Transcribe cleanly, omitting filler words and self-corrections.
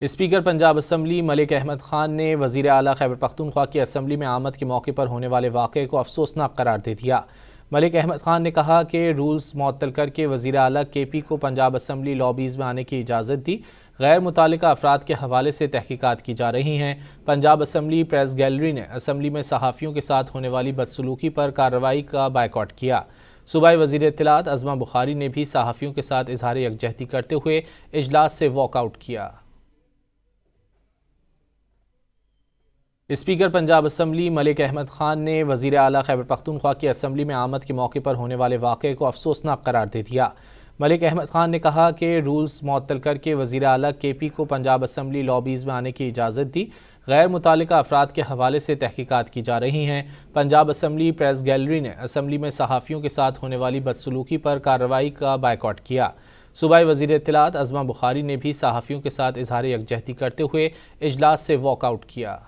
Speaker Punjab assembly Malik Ahmad Khan نے وزیر اعلیٰ خیبر پختونخوا کی اسمبلی میں آمد کے موقع پر ہونے والے واقعے کو افسوسناک قرار دے دیا۔ ملک احمد خان نے کہا کہ رولز معطل کر کے وزیر اعلیٰ کے پی کو پنجاب اسمبلی لابیز میں آنے کی اجازت دی۔ غیر متعلقہ افراد کے حوالے سے تحقیقات کی جا رہی ہیں۔ پنجاب اسمبلی پریس گیلری نے اسمبلی میں صحافیوں کے ساتھ ہونے والی بدسلوکی پر کارروائی کا بائیکاٹ کیا۔ صوبائی وزیر اطلاعات عظمہ بخاری نے بھی صحافیوں کے ساتھ اظہار یکجہتی کرتے ہوئے اجلاس سے واک آؤٹ کیا۔ اسپیکر پنجاب اسمبلی ملک احمد خان نے وزیر اعلیٰ خیبر پختونخوا کی اسمبلی میں آمد کے موقع پر ہونے والے واقعے کو افسوسناک قرار دے دیا۔ ملک احمد خان نے کہا کہ رولز معطل کر کے وزیر اعلیٰ کے پی کو پنجاب اسمبلی لابیز میں آنے کی اجازت دی۔ غیر متعلقہ افراد کے حوالے سے تحقیقات کی جا رہی ہیں۔ پنجاب اسمبلی پریس گیلری نے اسمبلی میں صحافیوں کے ساتھ ہونے والی بدسلوکی پر کارروائی کا بائیکاٹ کیا۔ صوبائی وزیر اطلاعات عظمہ بخاری نے بھی صحافیوں کے ساتھ اظہار یکجہتی کرتے ہوئے اجلاس سے واک آؤٹ کیا۔